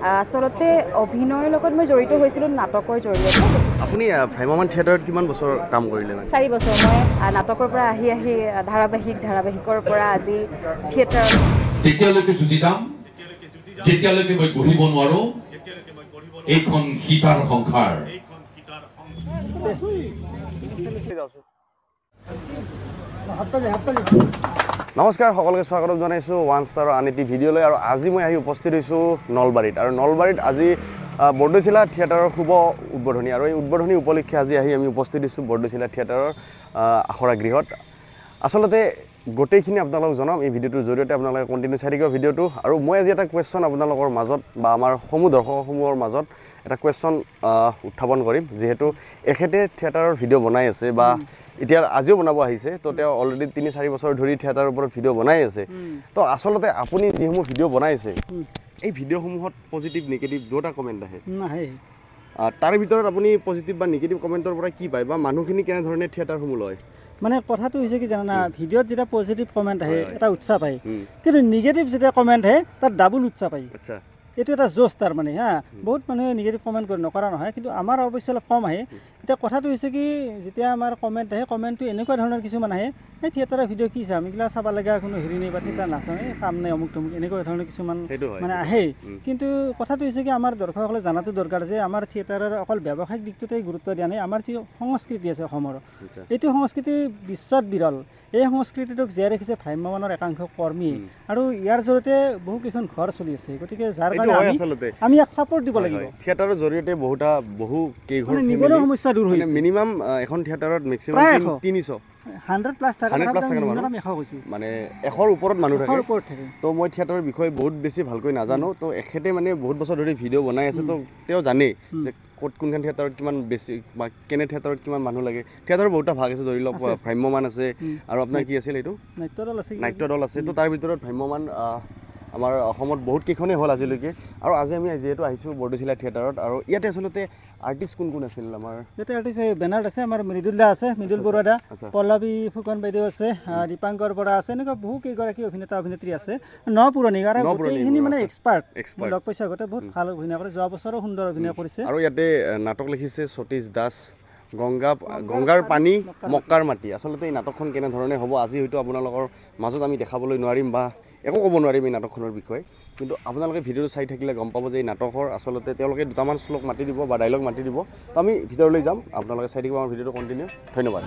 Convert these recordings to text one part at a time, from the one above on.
আচলতে অভিনয়ৰ লগত মই জড়িত হৈছিলোঁ নাটকৰ জৰিয়তে। আপুনি ভ্ৰাম্যমান থিয়েটাৰত কিমান বছৰ কাম কৰিলে? 4 বছৰ মই নাটকৰ পৰা আহি ধাৰাবাহিকৰ পৰা আজি থিয়েটাৰ। তেতিয়ালৈকে যুঁজি যাম যেতিয়ালৈকে মই গঢ়িব নোৱাৰো এইখন সীতাৰ সংসাৰ। নমস্কাৰ, সকলোকে স্বাগতম জনাইছোঁ ওৱান ষ্টাৰৰ আন এটি ভিডিঅ'লৈ। আৰু আজি মই আহি উপস্থিত হৈছোঁ নলবাৰীত। আৰু নলবাৰীত আজি বৰদৈচিলা থিয়েটাৰৰ শুভ উদ্বোধনী, আৰু এই উদ্বোধনী উপলক্ষে আজি আহি আমি উপস্থিত হৈছোঁ বৰদৈচিলা থিয়েটাৰৰ আখৰা গৃহত। আচলতে গোটেইখিনি আপোনালোকক জনাম এই ভিডিঅ'টোৰ জৰিয়তে, আপোনালোকে কণ্টিনিউ চাই থাকিব ভিডিঅ'টো। আৰু মই আজি এটা কুৱেশ্যন আপোনালোকৰ মাজত বা আমাৰ দৰ্শকসমূহৰ মাজত এটা কুৱেশ্যন উত্থাপন কৰিম। যিহেতু এখেতে থিয়েটাৰৰ ভিডিঅ' বনাই আছে বা এতিয়া আজিও বনাব আহিছে, তো তেওঁ অলৰেডি 3-4 বছৰ ধৰি থিয়েটাৰৰ ওপৰত ভিডিঅ' বনাই আছে। তো আচলতে আপুনি যিসমূহ ভিডিঅ' বনাইছে এই ভিডিঅ'সমূহত পজিটিভ নিগেটিভ দুটা কমেণ্ট আহে। তাৰে ভিতৰত আপুনি পজিটিভ বা নিগেটিভ কমেণ্টৰ পৰা কি পায় বা মানুহখিনি কেনেধৰণে থিয়েটাৰসমূহ লয়? মানে কথাটো হৈছে কি জানা, ভিডিঅ'ত যেতিয়া পজিটিভ কমেণ্ট আহে এটা উৎসাহ পায়, কিন্তু নিগেটিভ যেতিয়া কমেণ্ট আহে তাত ডাবল উৎসাহ পায়। আচ্ছা, এইটো এটা জোচ তাৰ মানে বহুত মানুহে নিগেটিভ কমেণ্ট নকৰা নহয়, কিন্তু আমাৰ অৱশ্যে অলপ কম আহে। এতিয়া কথাটো হৈছে কি, যেতিয়া আমাৰ কমেণ্ট আহে কমেণ্টটো এনেকুৱা ধৰণৰ কিছুমান আহে, এই থিয়েটাৰৰ ভিডিঅ' কি চাম, এইগিলা চাব লগা কোনো হেৰি নাই বা থিয়েটাৰ নাচাওঁ, এই কাম নাই অমুক তমুক এনেকুৱা ধৰণৰ কিছুমান মানে আহে। কিন্তু কথাটো হৈছে কি, আমাৰ দৰ্শকসকলে জনাটো দৰকাৰ যে আমাৰ থিয়েটাৰৰ অকল ব্যৱসায়িক দিশটোতেই গুৰুত্ব দিয়া নাই। আমাৰ যি সংস্কৃতি আছে অসমৰ, এইটো সংস্কৃতি বিশ্বত বিৰল। এই সংস্কৃতিটোক জীয়াই ৰাখিছে ভ্ৰাম্যমানৰ একাংশ কৰ্মীয়ে, আৰু ইয়াৰ জৰিয়তে বহুকেইখন ঘৰ চলি আছে। গতিকে যাৰ কাৰণে আমি ইয়াক ছাপোৰ্ট দিব লাগিব। থিয়েটাৰৰ জৰিয়তে বহু কেইঘৰ নিবনুৱা সমস্যা দূৰ হৈছে। মিনিমাম এখন থিয়েটাৰত মেক্সিমাম 300 100+ থাকে, মানে 100ৰ ওপৰত মানুহ থাকে। তো মই থিয়েটাৰৰ বিষয়ে বহুত বেছি ভালকৈ নাজানো। তো এখেতে মানে বহুত বছৰ ধৰি ভিডিঅ' বনাই আছে, তো তেওঁ জানে যে ক'ত কোনখন থিয়েটাৰত কিমান বেছি বা কেনে থিয়েটাৰত কিমান মানুহ লাগে। থিয়েটাৰৰ বহুটা ভাগ আছে, ধৰি লওক ভ্ৰাম্যমান আছে, আৰু আপোনাৰ কি আছিল এইটো নাট্যদল আছে। তো তাৰ ভিতৰত ভ্ৰাম্যমান আমাৰ অসমত বহুত কেইখনেই হ'ল আজিলৈকে। আৰু আজি আমি যিহেতু আহিছোঁ বৰদৈচিলা থিয়েটাৰত, আৰু ইয়াতে আচলতে আৰ্টিষ্ট কোন কোন আছিল? আমাৰ ইয়াতে আৰ্টিষ্ট বেনাৰত আছে, আমাৰ মৃদুল দা আছে, মৃদুল বৰুৱা দা, পল্লৱী ফুকন বাইদেউ আছে, দীপাংকৰ বৰা আছে, এনেকুৱা বহু কেইগৰাকী অভিনেতা অভিনেত্ৰী আছে। পুৰণি আৰু গোটেইখিনি মানে এক্সপাৰ্ট লগ পাইছে আগতে, বহুত ভাল অভিনয় কৰে। যোৱা বছৰো সুন্দৰ অভিনয় কৰিছে। আৰু ইয়াতে নাটক লিখিছে সতীশ দাস, গংগাৰ পানী মক্কাৰ মাটি। আচলতে এই নাটকখন কেনেধৰণে হ'ব আজি হয়তো আপোনালোকৰ মাজত আমি দেখাবলৈ নোৱাৰিম বা একো ক'ব নোৱাৰিম এই নাটকখনৰ বিষয়ে, কিন্তু আপোনালোকে ভিডিঅ'টো চাই থাকিলে গম পাব যে এই নাটকৰ আচলতে তেওঁলোকে দুটামান শ্লোক মাতি দিব বা ডাইলগ মাতি দিব। তো আমি ভিতৰলৈ যাম, আপোনালোকে চাই থাকিব আমাৰ ভিডিঅ'টো কণ্টিনিউ। ধন্যবাদ।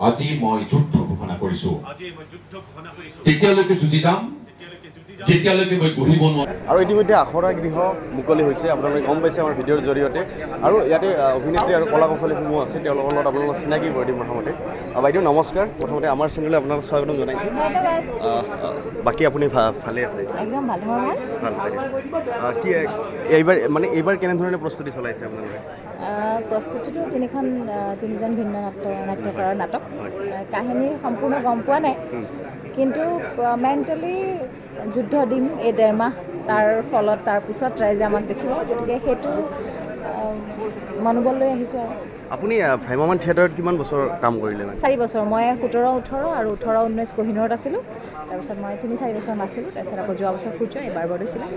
আজি মই যুদ্ধ ঘোষণা কৰিছোঁ, তেতিয়ালৈকে যুঁজি যাম যেতিয়ালৈকে মই গঢ়িব নোৱাৰো। আৰু ইতিমধ্যে আখৰা গৃহ মুকলি হৈছে, আপোনালোকে গম পাইছে আমাৰ ভিডিঅ'ৰ জৰিয়তে। আৰু ইয়াতে অভিনেত্ৰী আৰু কলা কৌশলীসমূহ আছে, তেওঁলোকৰ লগত আপোনালোকক চিনাকি কৰি দিম। প্ৰথমতে বাইদেউ নমস্কাৰ, প্ৰথমতে আমাৰ চেনেললৈ আপোনালোক স্বাগতম জনাইছোঁ। বাকী আপুনি ভালে আছে? একদম ভাল। কি এইবাৰ কেনেধৰণে প্ৰস্তুতি চলাইছে আপোনালোকে? প্ৰস্তুতিটো তিনিজন ভিন্ন নাট্যকাৰৰ নাটক। কাহিনী সম্পূৰ্ণ গম পোৱা নাই, কিন্তু মেণ্টেলি যুদ্ধ দিম এই 1.5 মাহ, তাৰ ফলত তাৰপিছত ৰাইজে আমাক দেখিব। গতিকে সেইটো মনোবল লৈ আহিছোঁ। আৰু আপুনি ভ্ৰাম্যমান থিয়েটাৰত কিমান বছৰ কাম কৰিলে? 4 বছৰ। মই 17-18 আৰু 18-19 কোহিনুৰত আছিলোঁ। তাৰপিছত মই 3-4 বছৰ নাছিলোঁ। তাৰপিছত আকৌ যোৱা বছৰ সূৰ্য, এবাৰ বৰদৈচিলা।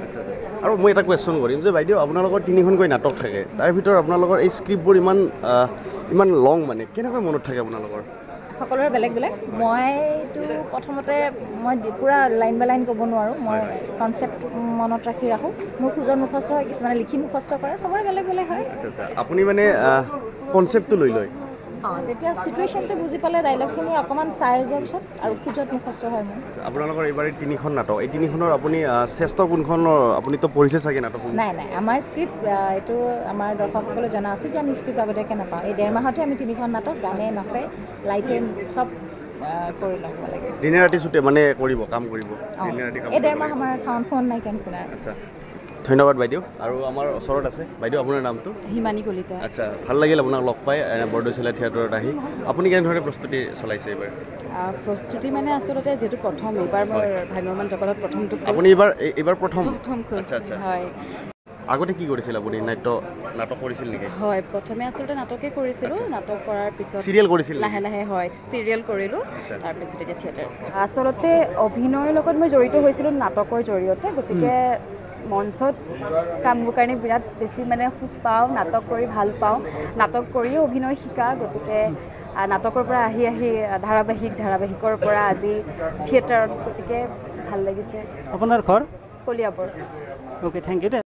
আৰু মই এটা কুৱেশ্যন কৰিম যে বাইদেউ, আপোনালোকৰ 3খনকৈ নাটক থাকে, তাৰ ভিতৰত আপোনালোকৰ এই স্ক্ৰিপ্টবোৰ ইমান লং, মানে কেনেকৈ মনত থাকে আপোনালোকৰ? সকলোৰে বেলেগ বেলেগ। মইতো প্ৰথমতে মই পূৰা লাইন বাই লাইন ক'ব নোৱাৰোঁ, মই কনচেপ্ট মনত ৰাখোঁ। মোৰ খোজত মুখস্থ হয়, কিছুমানে লিখি মুখস্থ কৰে, চবৰে বেলেগ বেলেগ হয়। আচ্ছা, আপুনি মানে কনচেপ্টটো লৈ লয়? তেতিয়া চিটুৱেশ্যনটো বুজি পালে ডাইলগখিনি অকণমান চাই যোৱাৰ পিছত আৰু খোজত মুখস্থ হয় মোৰ। আপোনালোকৰ এইবাৰ 3খন নাটক, এই 3খনৰ আপুনি শ্ৰেষ্ঠ কোনখনৰ? আপুনিতো পঢ়িছে চাগে নাটক? নাই, আমাৰ স্ক্ৰিপ্ট এইটো আমাৰ দৰ্শকসকলে জনা আছে যে আমি স্ক্ৰিপ্ট আগতীয়াকৈ নাপাওঁ। এই 1.5 মাহতে আমি 3খন নাটক, গানে নাচে লাইটে চব কৰি ল'ব লাগে। দিনে ৰাতি চুটে মানে কাম কৰিব? এই 1.5 মাহ আমাৰ খাওন ফোন নাই কেঞ্চিনাৰ। আচ্ছা, ধন্যবাদ বাইদেউ। আৰু আমাৰ ওচৰত আছে বাইদেউ, আপোনাৰ নামটো? হিমানী কলিতা। আচ্ছা, ভাল লাগিল আপোনাক লগ পাই বৰদৈচিলা থিয়েটাৰত আহি। আপুনি কেনেধৰণে প্ৰস্তুতি চলাইছে এইবাৰ? প্ৰস্তুতি মানে আচলতে যিহেতু এইবাৰ মই ভ্ৰাম্যমান জগতত প্ৰথমটো। আপুনি এইবাৰ প্ৰথম? হয়। আগতে কি কৰিছিল আপুনি নাটক কৰিছিল নেকি হয় প্ৰথমে আচলতে নাটকে কৰিছিলোঁ নাটক কৰাৰ পিছত চিৰিয়েল কৰিছিল লাহে লাহে হয় চিৰিয়েল কৰিলোঁ তাৰপিছত এতিয়া থিয়েটাৰ আচলতে অভিনয়ৰ লগত মই জড়িত হৈছিলোঁ নাটকৰ জৰিয়তে গতিকে মঞ্চত কামবোৰ কাৰণে বিৰাট বেছি মানে সুখ পাওঁ নাটক কৰি ভাল পাওঁ নাটক কৰিও অভিনয় শিকা গতিকে নাটকৰ পৰা আহি ধাৰাবাহিকৰ পৰা আজি থিয়েটাৰত গতিকে ভাল লাগিছে আপোনাৰ ঘৰ কলিয়াবৰ অ'কে থেংক ইউ দে